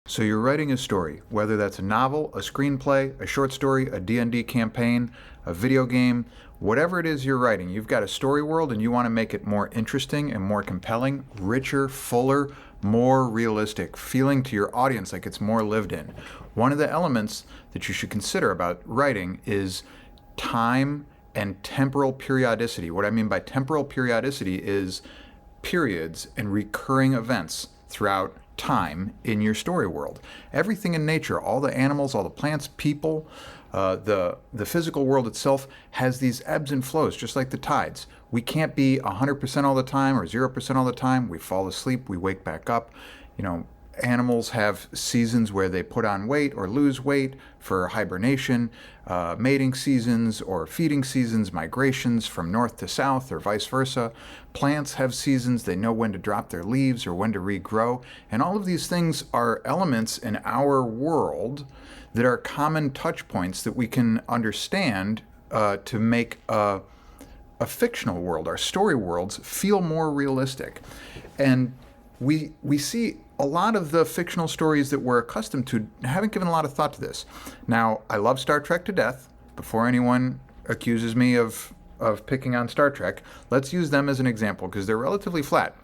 So you're writing a story, whether that's a novel, a screenplay, a short story, a D&D campaign, a video game, whatever it is you're writing, you've got a story world and you want to make it more interesting and more compelling, richer, fuller, more realistic, feeling to your audience like it's more lived in. One of the elements that you should consider about writing is time and temporal periodicity. What I mean by temporal periodicity is periods and recurring events throughout time in your story world. Everything in nature, all the animals, all the plants, people, the physical world itself has these ebbs and flows, just like the tides. We can't be 100% all the time or 0% all the time. We fall asleep, we wake back up. Animals have seasons where they put on weight or lose weight for hibernation, mating seasons or feeding seasons, migrations from north to south or vice versa. Plants have seasons. They know when to drop their leaves or when to regrow. And all of these things are elements in our world that are common touch points that we can understand to make a fictional world, our story worlds, feel more realistic. And we see a lot of the fictional stories that we're accustomed to haven't given a lot of thought to this. Now, I love Star Trek to death. Before anyone accuses me of picking on Star Trek, let's use them as an example because they're relatively flat.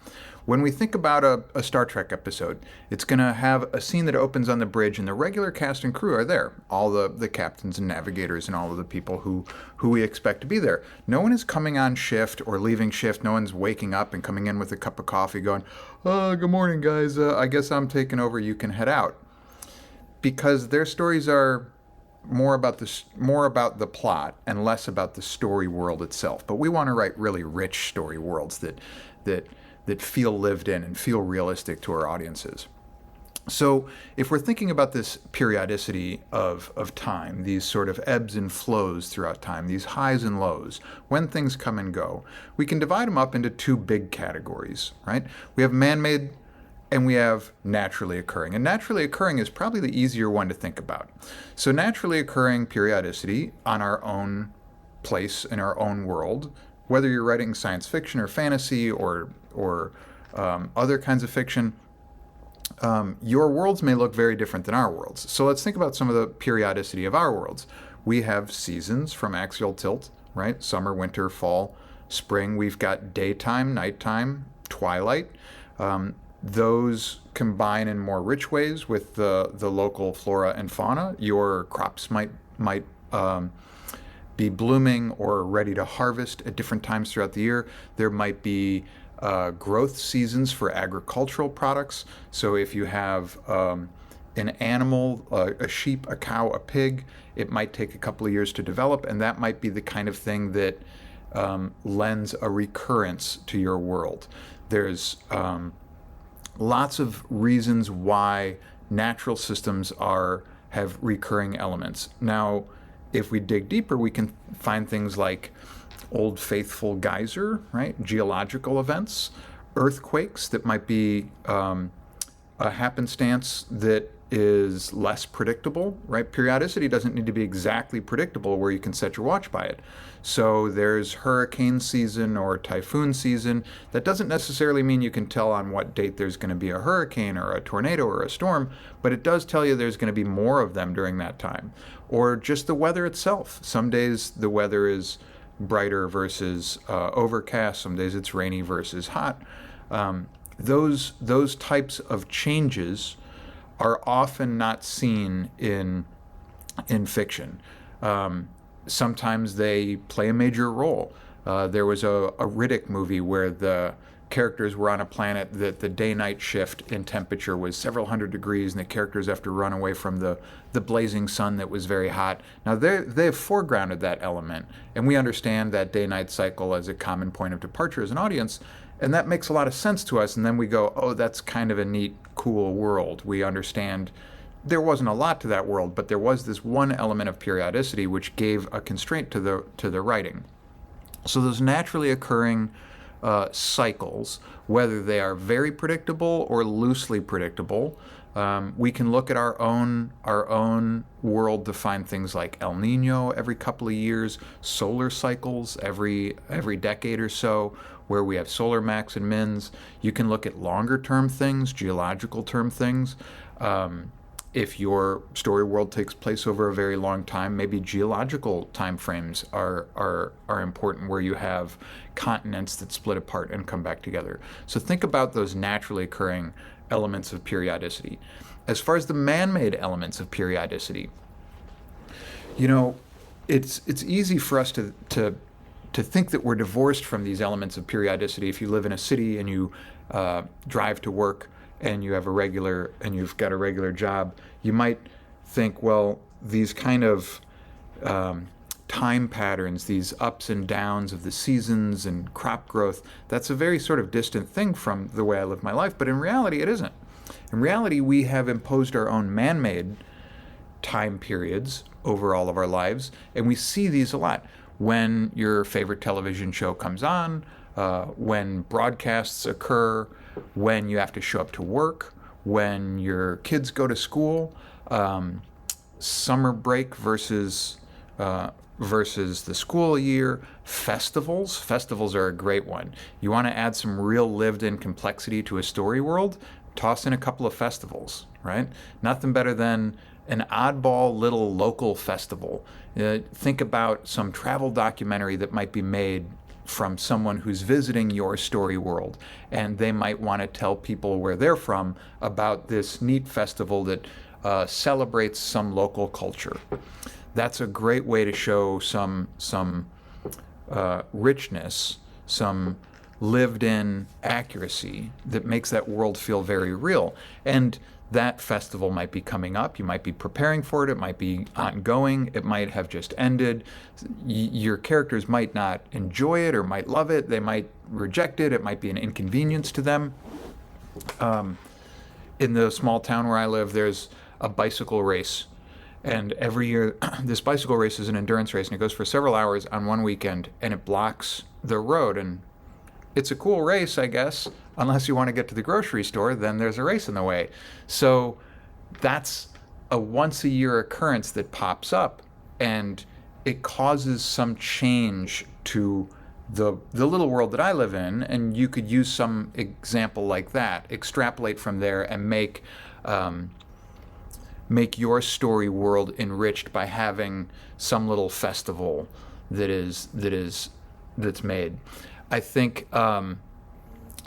When we think about a Star Trek episode, it's going to have a scene that opens on the bridge and the regular cast and crew are there. All the captains and navigators and all of the people who we expect to be there. No one is coming on shift or leaving shift. No one's waking up and coming in with a cup of coffee going, good morning, guys. I guess I'm taking over. You can head out. Because their stories are more about the plot and less about the story world itself. But we want to write really rich story worlds that feel lived in and feel realistic to our audiences. So if we're thinking about this periodicity of time, these sort of ebbs and flows throughout time, these highs and lows, when things come and go, we can divide them up into two big categories, right? We have man-made and we have naturally occurring. And naturally occurring is probably the easier one to think about. So naturally occurring periodicity on our own place in our own world, whether you're writing science fiction or fantasy or other kinds of fiction, your worlds may look very different than our worlds. So let's think about some of the periodicity of our worlds. We have seasons from axial tilt, right? Summer, winter, fall, spring. We've got daytime, nighttime, twilight. Those combine in more rich ways with the local flora and fauna. Your crops might be blooming or ready to harvest at different times throughout the year. There might be growth seasons for agricultural products. So if you have an animal, a sheep, a cow, a pig, it might take a couple of years to develop, and that might be the kind of thing that lends a recurrence to your world. There's lots of reasons why natural systems have recurring elements. Now, if we dig deeper, we can find things like Old Faithful geyser, right? Geological events, earthquakes that might be a happenstance that is less predictable, right? Periodicity doesn't need to be exactly predictable where you can set your watch by it. So there's hurricane season or typhoon season. That doesn't necessarily mean you can tell on what date there's going to be a hurricane or a tornado or a storm, but it does tell you there's going to be more of them during that time. Or just the weather itself. Some days the weather is brighter versus overcast. Some days it's rainy versus hot. Those types of changes are often not seen in fiction. Sometimes they play a major role. There was a Riddick movie where the characters were on a planet that the day-night shift in temperature was several hundred degrees, and the characters have to run away from the blazing sun that was very hot. Now, they've foregrounded that element, and we understand that day-night cycle as a common point of departure as an audience, and that makes a lot of sense to us, and then we go, oh, that's kind of a neat, cool world. We understand there wasn't a lot to that world, but there was this one element of periodicity which gave a constraint to the writing. So those naturally occurring cycles, whether they are very predictable or loosely predictable, we can look at our own world to find things like El Nino every couple of years, solar cycles every decade or so, where we have solar max and mins. You can look at longer term things, geological term things. If your story world takes place over a very long time, maybe geological time frames are important, where you have continents that split apart and come back together. So think about those naturally occurring elements of periodicity. As far as the man-made elements of periodicity, you know, it's easy for us to think that we're divorced from these elements of periodicity. If you live in a city and you drive to work and you've got a regular job, you might think, well, these kind of time patterns, these ups and downs of the seasons and crop growth, that's a very sort of distant thing from the way I live my life. But in reality, it isn't. In reality, we have imposed our own man-made time periods over all of our lives, and we see these a lot. When your favorite television show comes on, when broadcasts occur, when you have to show up to work, when your kids go to school, summer break versus the school year, festivals. Festivals are a great one. You want to add some real lived-in complexity to a story world? Toss in a couple of festivals, right? Nothing better than an oddball little local festival. Think about some travel documentary that might be made from someone who's visiting your story world, and they might want to tell people where they're from about this neat festival that celebrates some local culture. That's a great way to show some richness, some lived-in accuracy that makes that world feel very real. And that festival might be coming up. You might be preparing for it. It might be ongoing. It might have just ended. Your characters might not enjoy it or might love it. They might reject it. It might be an inconvenience to them. In the small town where I live, there's a bicycle race. And every year, this bicycle race is an endurance race, and it goes for several hours on one weekend, and it blocks the road. And it's a cool race, I guess, unless you want to get to the grocery store, then there's a race in the way. So that's a once-a-year occurrence that pops up, and it causes some change to the little world that I live in, and you could use some example like that, extrapolate from there, and make your story world enriched by having some little festival that's made. I think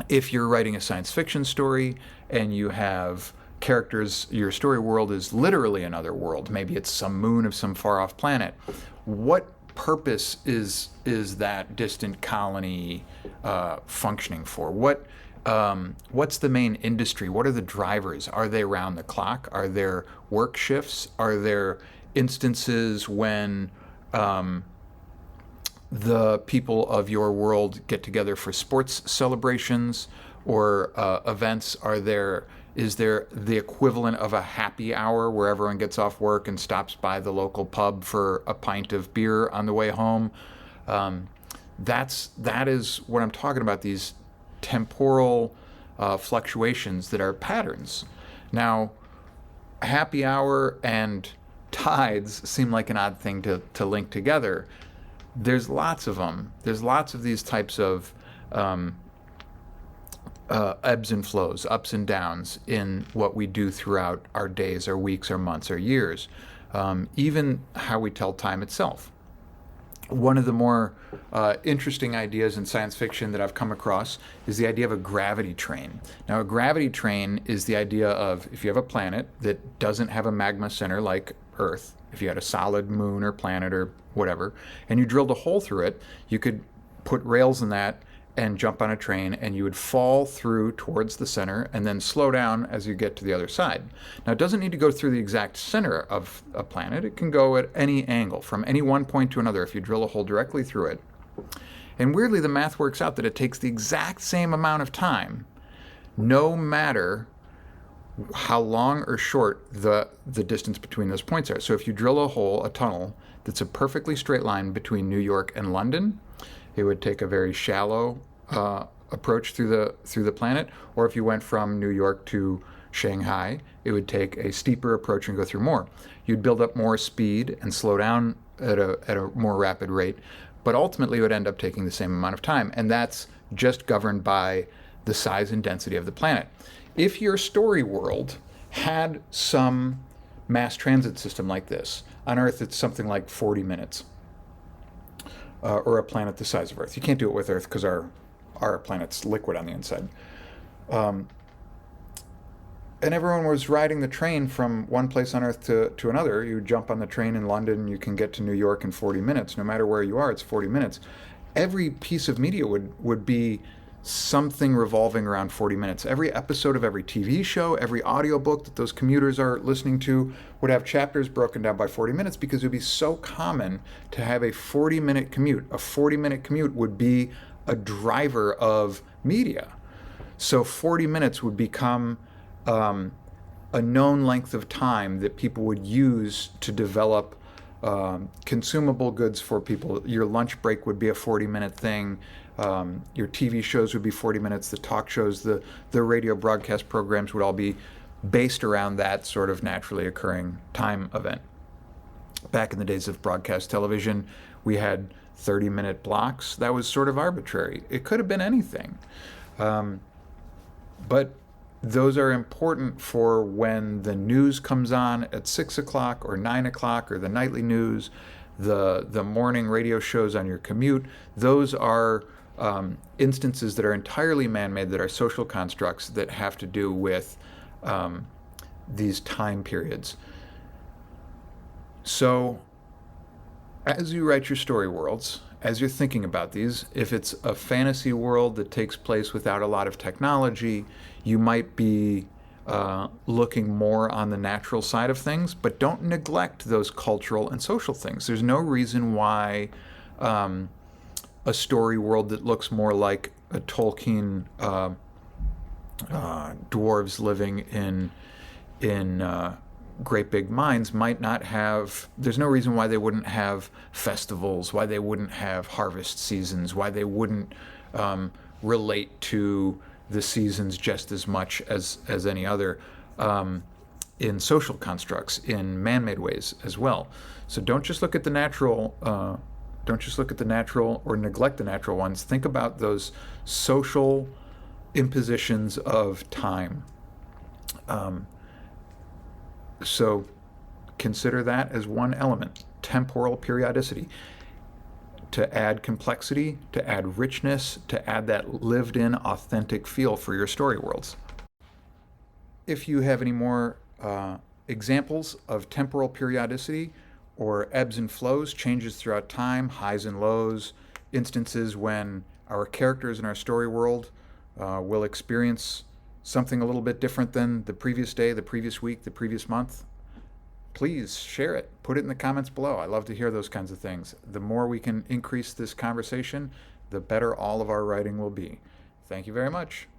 if you're writing a science fiction story and you have characters, your story world is literally another world. Maybe it's some moon of some far-off planet. What purpose is that distant colony functioning for? What's the main industry? What are the drivers? Are they around the clock? Are there work shifts? Are there instances when the people of your world get together for sports celebrations or events? Is there the equivalent of a happy hour where everyone gets off work and stops by the local pub for a pint of beer on the way home? That is what I'm talking about, these temporal fluctuations that are patterns. Now, happy hour and tides seem like an odd thing to link together. There's lots of them. There's lots of these types of ebbs and flows, ups and downs in what we do throughout our days, our weeks, our months, our years, even how we tell time itself. One of the more interesting ideas in science fiction that I've come across is the idea of a gravity train. Now, a gravity train is the idea of, if you have a planet that doesn't have a magma center like Earth, if you had a solid moon or planet or whatever, and you drilled a hole through it, you could put rails in that and jump on a train, and you would fall through towards the center and then slow down as you get to the other side. Now, it doesn't need to go through the exact center of a planet. It can go at any angle, from any one point to another, if you drill a hole directly through it. And weirdly, the math works out that it takes the exact same amount of time, no matter how long or short the distance between those points are. So if you drill a tunnel that's a perfectly straight line between New York and London, it would take a very shallow approach through the planet. Or if you went from New York to Shanghai, it would take a steeper approach and go through more. You'd build up more speed and slow down at a more rapid rate, but ultimately it would end up taking the same amount of time. And that's just governed by the size and density of the planet. If your story world had some mass transit system like this. On Earth, it's something like 40 minutes, or a planet the size of Earth. You can't do it with Earth because our planet's liquid on the inside. Um, and everyone was riding the train from one place on Earth to another. You jump on the train in London, you can get to New York in 40 minutes. No matter where you are, it's 40 minutes. Every piece of media would be something revolving around 40 minutes. Every episode of every TV show, every audiobook that those commuters are listening to would have chapters broken down by 40 minutes because it would be so common to have a 40-minute commute. A 40-minute commute would be a driver of media. So 40 minutes would become a known length of time that people would use to develop consumable goods for people. Your lunch break would be a 40-minute thing. Your TV shows would be 40 minutes. The talk shows, the radio broadcast programs would all be based around that sort of naturally occurring time event. Back in the days of broadcast television, we had 30-minute blocks. That was sort of arbitrary. It could have been anything. But those are important for when the news comes on at 6 o'clock or 9 o'clock, or the nightly news, the morning radio shows on your commute. Those are instances that are entirely man-made, that are social constructs that have to do with these time periods. So as you write your story worlds, as you're thinking about these, if it's a fantasy world that takes place without a lot of technology, you might be looking more on the natural side of things, but don't neglect those cultural and social things. There's no reason why a story world that looks more like a Tolkien dwarves living in great big mines might not have, there's no reason why they wouldn't have festivals, why they wouldn't have harvest seasons, why they wouldn't relate to the seasons just as much as any other in social constructs, in man-made ways as well. So don't just look at the natural, or neglect the natural ones. Think about those social impositions of time. So consider that as one element, temporal periodicity, to add complexity, to add richness, to add that lived-in, authentic feel for your story worlds. If you have any more examples of temporal periodicity or ebbs and flows, changes throughout time, highs and lows, instances when our characters in our story world will experience something a little bit different than the previous day, the previous week, the previous month, please share it. Put it in the comments below. I love to hear those kinds of things. The more we can increase this conversation, the better all of our writing will be. Thank you very much.